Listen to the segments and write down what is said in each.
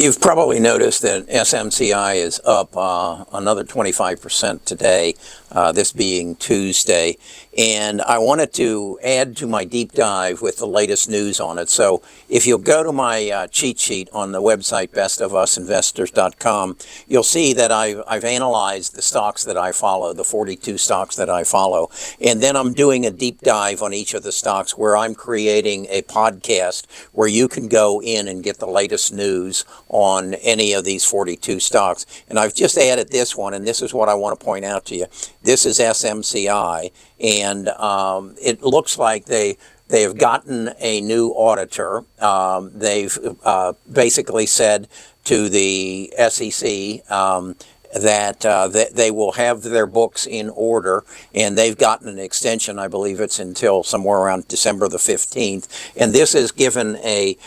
You've probably noticed that SMCI is up another 25% today, this being Tuesday. And I wanted to add to my deep dive with the latest news on it. So if you'll go to my cheat sheet on the website, bestofusinvestors.com, you'll see that I've analyzed the stocks that I follow, the 42 stocks that I follow. And then I'm doing a deep dive on each of the stocks where I'm creating a podcast where you can go in and get the latest news on any of these 42 stocks. And I've just added this one, and this is what I want to point out to you. This is SMCI, and it looks like they have gotten a new auditor. They've basically said to the SEC that they will have their books in order, and they've gotten an extension. I believe it's until somewhere around December the 15th, and this has given a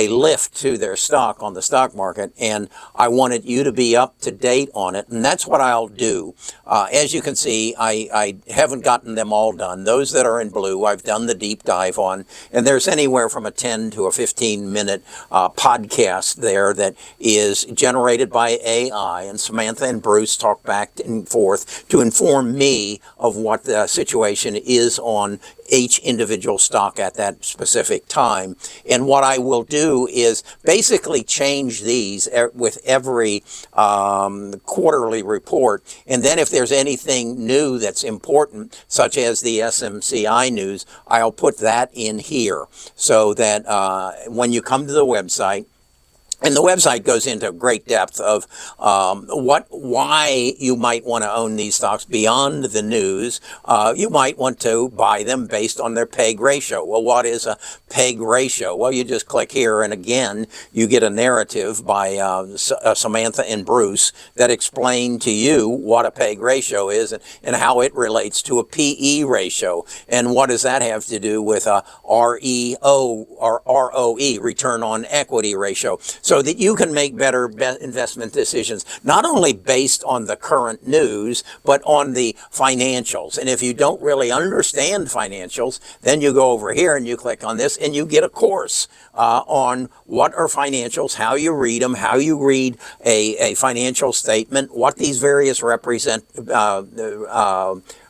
lift to their stock on the stock market, and I wanted you to be up to date on it, and that's what I'll do. As you can see, I haven't gotten them all done. Those that are in blue, I've done the deep dive on, and there's anywhere from a 10 to a 15-minute podcast there that is generated by AI, and Samantha and Bruce talk back and forth to inform me of what the situation is on each individual stock at that specific time. And what I will do is basically change these with every quarterly report. And then if there's anything new that's important, such as the SMCI news, I'll put that in here so that when you come to the website, and the website goes into great depth of why you might want to own these stocks beyond the news. You might want to buy them based on their PEG ratio. Well, what is a PEG ratio? Well, you just click here, and again, you get a narrative by Samantha and Bruce that explain to you what a PEG ratio is and how it relates to a PE ratio. And what does that have to do with a REO or ROE, return on equity ratio? So that you can make better investment decisions, not only based on the current news, but on the financials. And if you don't really understand financials, then you go over here and you click on this and you get a course on what are financials, how you read them, how you read a financial statement, what these various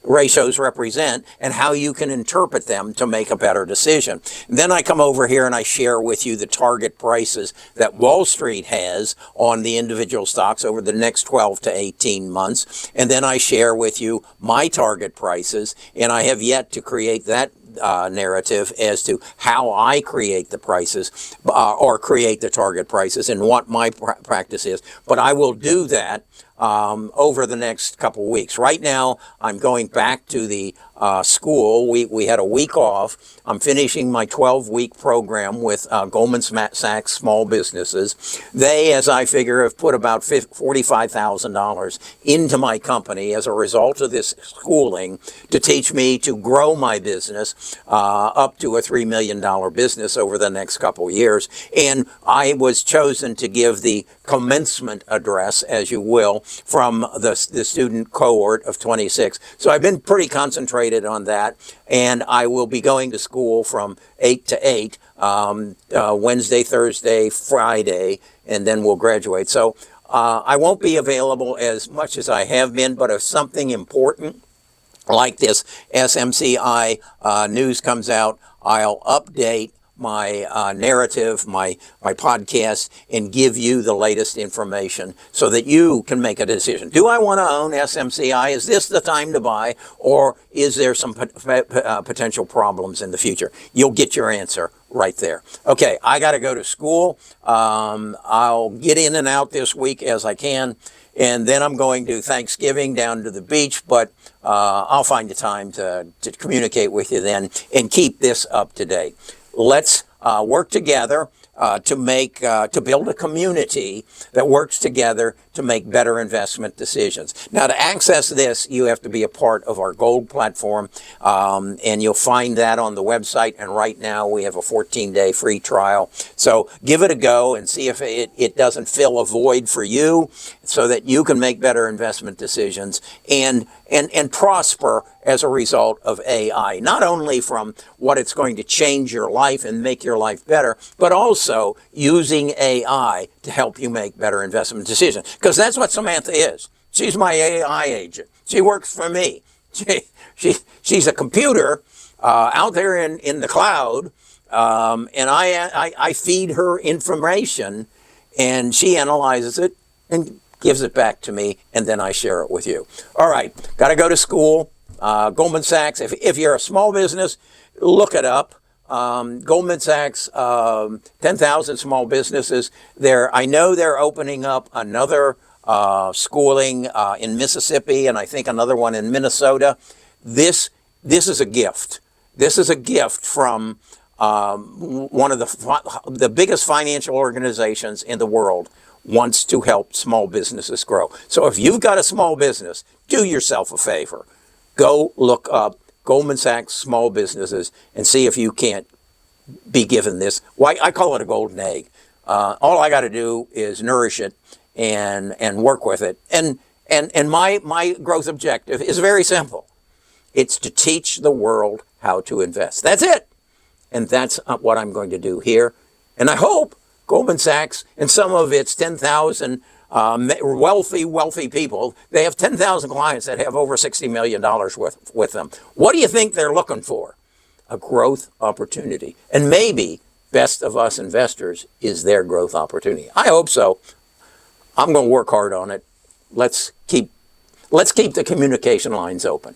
ratios represent, and how you can interpret them to make a better decision. And then I come over here and I share with you the target prices that Wall Street has on the individual stocks over the next 12 to 18 months. And then I share with you my target prices, and I have yet to create that narrative as to how I create the prices or create the target prices and what my practice is. But I will do that over the next couple weeks. Right now, I'm going back to the school. We had a week off. I'm finishing my 12-week program with Goldman Sachs Small Businesses. They, as I figure, have put about $45,000 into my company as a result of this schooling to teach me to grow my business up to a $3 million business over the next couple years. And I was chosen to give the commencement address, as you will, from the student cohort of 26. So I've been pretty concentrated on that, and I will be going to school from 8 to 8, Wednesday, Thursday, Friday, and then we'll graduate. So I won't be available as much as I have been, but if something important like this SMCI news comes out, I'll update my narrative, my podcast, and give you the latest information so that you can make a decision. Do I want to own SMCI? Is this the time to buy, or is there some potential problems in the future? You'll get your answer right there. Okay, I got to go to school. I'll get in and out this week as I can, and then I'm going to Thanksgiving down to the beach, but I'll find the time to communicate with you then and keep this up to date. Let's work together to build a community that works together to make better investment decisions. Now, to access this, you have to be a part of our Gold platform, and you'll find that on the website. And right now, we have a 14-day free trial. So give it a go and see if it doesn't fill a void for you. so that you can make better investment decisions and prosper as a result of AI. Not only from what it's going to change your life and make your life better, but also using AI to help you make better investment decisions. Because that's what Samantha is. She's my AI agent. She works for me. She's a computer out there in the cloud, and I feed her information, and she analyzes it and gives it back to me, and then I share it with you. All right, got to go to school. Goldman Sachs, if you're a small business, look it up. Goldman Sachs, 10,000 small businesses. I know they're opening up another schooling in Mississippi, and I think another one in Minnesota. This is a gift. This is a gift from one of the biggest financial organizations in the world wants to help small businesses grow. So if you've got a small business, do yourself a favor. Go look up Goldman Sachs small businesses and see if you can't be given this. Why I call it a golden egg. All I got to do is nourish it and work with it. And my growth objective is very simple. It's to teach the world how to invest. That's it. And that's what I'm going to do here. And I hope Goldman Sachs and some of its 10,000 wealthy people, they have 10,000 clients that have over $60 million with them. What do you think they're looking for? A growth opportunity. And maybe best of us investors is their growth opportunity. I hope so. I'm going to work hard on it. Let's keep the communication lines open.